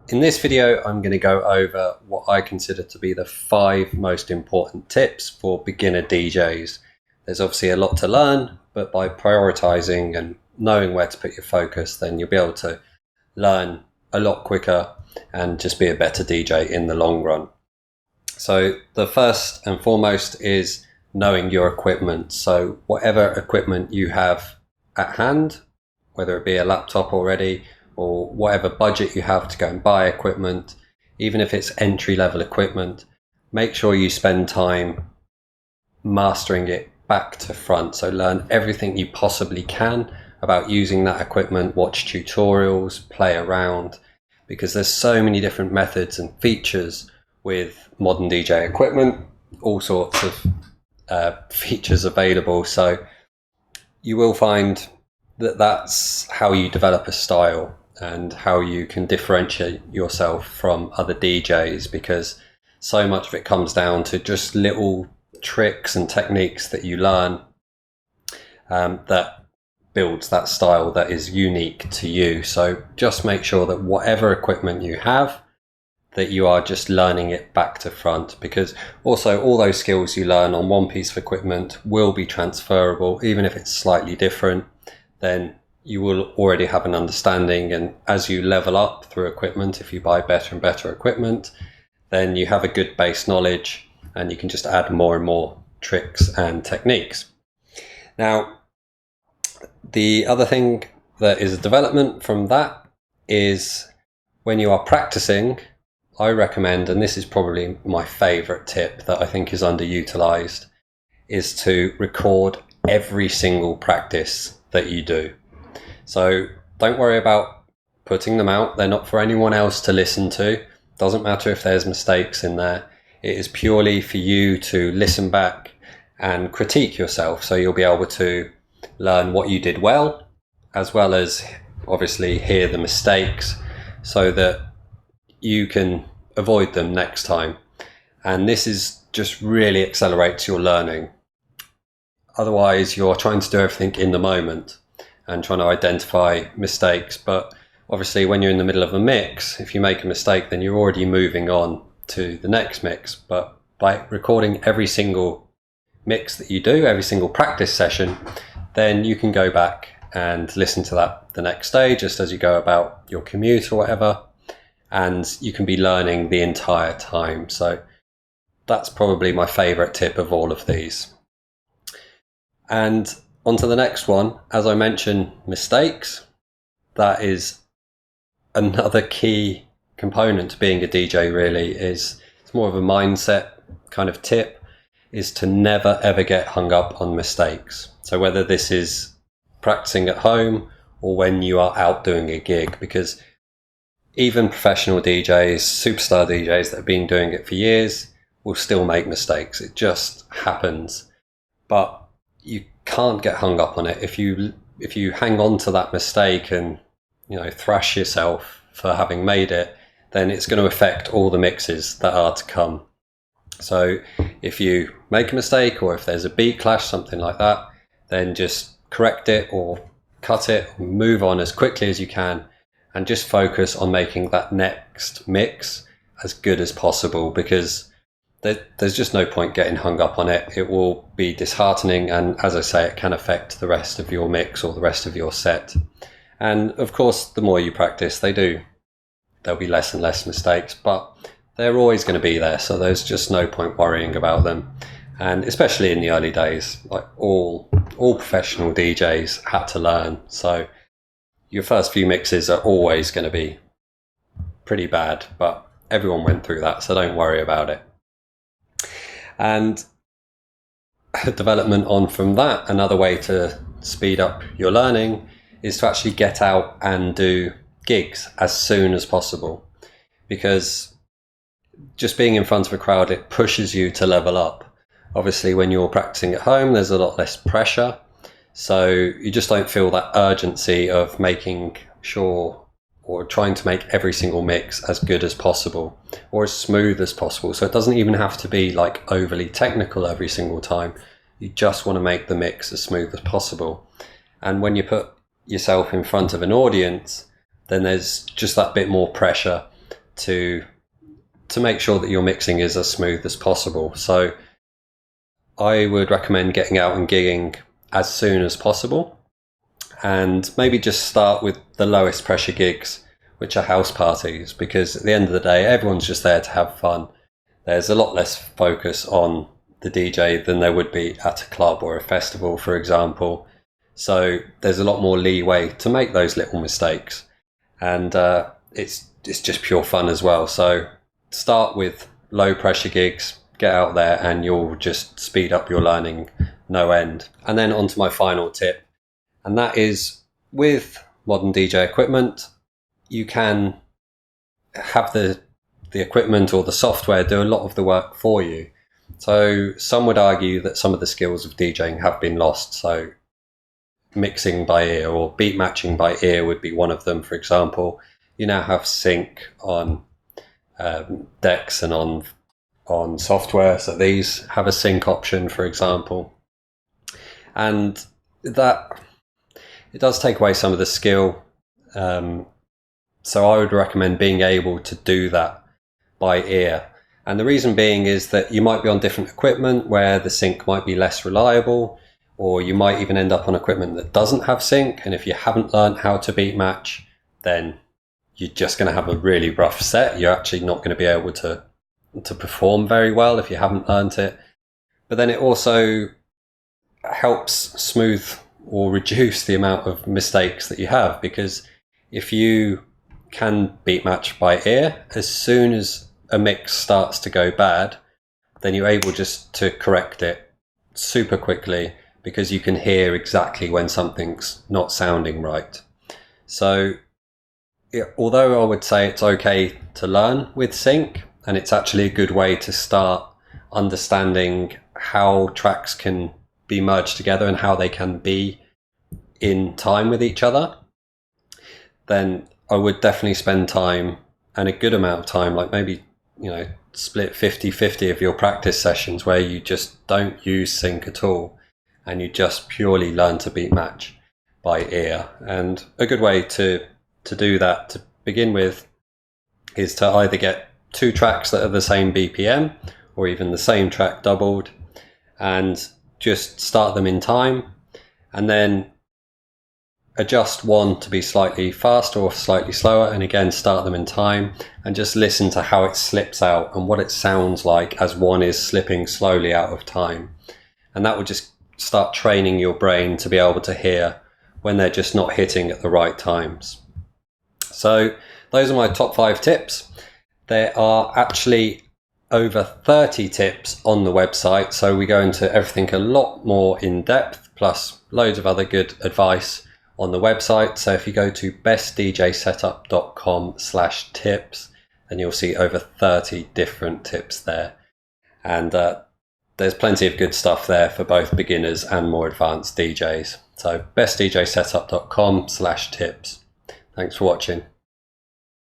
In this video, I'm going to go over what I consider to be the 5 most important tips for beginner DJs. There's obviously a lot to learn, but by prioritizing and knowing where to put your focus, then you'll be able to learn a lot quicker and just be a better DJ in the long run. So the first and foremost is knowing your equipment. So whatever equipment you have at hand, whether it be a laptop already or whatever budget you have to go and buy equipment, even if it's entry-level equipment, make sure you spend time mastering it back to front. So learn everything you possibly can about using that equipment, watch tutorials, play around, because there's so many different methods and features with modern DJ equipment, all sorts of features available. So you will find that that's how you develop a style and how you can differentiate yourself from other DJs, because so much of it comes down to just little tricks and techniques that you learn that builds that style that is unique to you. So just make sure that whatever equipment you have, that you are just learning it back to front, because also all those skills you learn on one piece of equipment will be transferable. Even if it's slightly different, then you will already have an understanding, and as you level up through equipment, if you buy better and better equipment, then you have a good base knowledge and you can just add more and more tricks and techniques. Now, the other thing that is a development from that is when you are practicing, I recommend, and this is probably my favorite tip that I think is underutilized, is to record every single practice that you do. So don't worry about putting them out. They're not for anyone else to listen to. Doesn't matter if there's mistakes in there. It is purely for you to listen back and critique yourself. So you'll be able to learn what you did well as obviously hear the mistakes so that you can avoid them next time. And this is just really accelerates your learning. Otherwise, you're trying to do everything in the moment and trying to identify mistakes. But obviously, when you're in the middle of a mix, if you make a mistake, then you're already moving on to the next mix. But by recording every single mix that you do, every single practice session, then you can go back and listen to that the next day, just as you go about your commute or whatever. And you can be learning the entire time. So that's probably my favorite tip of all of these. And on to the next one. As I mentioned, mistakes. That is another key component to being a DJ, really. It's more of a mindset kind of tip, is to never ever get hung up on mistakes. So whether this is practicing at home or when you are out doing a gig, because even professional DJs, superstar DJs that have been doing it for years will still make mistakes. It just happens. But you can't get hung up on it. If you hang on to that mistake and thrash yourself for having made it, then it's going to affect all the mixes that are to come. So if you make a mistake or if there's a beat clash, something like that, then just correct it or cut it, or move on as quickly as you can, and just focus on making that next mix as good as possible, because there's just no point getting hung up on it. It will be disheartening, and as I say, it can affect the rest of your mix or the rest of your set. And of course, the more you practice, there'll be less and less mistakes, but they're always going to be there, so there's just no point worrying about them. And especially in the early days, like all professional DJs had to learn, so your first few mixes are always going to be pretty bad, but everyone went through that, so don't worry about it. And development on from that, another way to speed up your learning is to actually get out and do gigs as soon as possible, because just being in front of a crowd, it pushes you to level up. Obviously, when you're practicing at home, there's a lot less pressure, so you just don't feel that urgency of making sure or trying to make every single mix as good as possible or as smooth as possible. So it doesn't even have to be like overly technical every single time. You just want to make the mix as smooth as possible. And when you put yourself in front of an audience, then there's just that bit more pressure to make sure that your mixing is as smooth as possible. So I would recommend getting out and gigging as soon as possible, and maybe just start with the lowest pressure gigs, which are house parties, because at the end of the day, everyone's just there to have fun. There's a lot less focus on the DJ than there would be at a club or a festival, for example. So there's a lot more leeway to make those little mistakes, and it's just pure fun as well. So start with low pressure gigs, get out there, and you'll just speed up your learning no end. And then on to my final tip, and that is, with modern DJ equipment, you can have the equipment or the software do a lot of the work for you. So some would argue that some of the skills of DJing have been lost. So mixing by ear or beat matching by ear would be one of them, for example. You now have sync on decks and on software, so these have a sync option, for example, and that it does take away some of the skill. So I would recommend being able to do that by ear, and the reason being is that you might be on different equipment where the sync might be less reliable, or you might even end up on equipment that doesn't have sync, and if you haven't learned how to beat match, then you're just going to have a really rough set. You're actually not going to be able to perform very well if you haven't learned it. But then it also helps smooth or reduce the amount of mistakes that you have, because if you can beat match by ear, as soon as a mix starts to go bad, then you're able just to correct it super quickly, because you can hear exactly when something's not sounding right. So although I would say it's okay to learn with sync, and it's actually a good way to start understanding how tracks can be merged together and how they can be in time with each other, then I would definitely spend time, and a good amount of time, like maybe, split 50-50 of your practice sessions where you just don't use sync at all and you just purely learn to beat match by ear. And a good way to do that to begin with is to either get 2 tracks that are the same BPM, or even the same track doubled, and just start them in time, and then adjust one to be slightly faster or slightly slower, and again start them in time, and just listen to how it slips out and what it sounds like as one is slipping slowly out of time. And that will just start training your brain to be able to hear when they're just not hitting at the right times. So those are my top 5 tips. There are actually over 30 tips on the website, so we go into everything a lot more in depth, plus loads of other good advice on the website. So if you go to bestdjsetup.com/tips, then you'll see over 30 different tips there. And there's plenty of good stuff there for both beginners and more advanced DJs. So bestdjsetup.com/tips. Thanks for watching.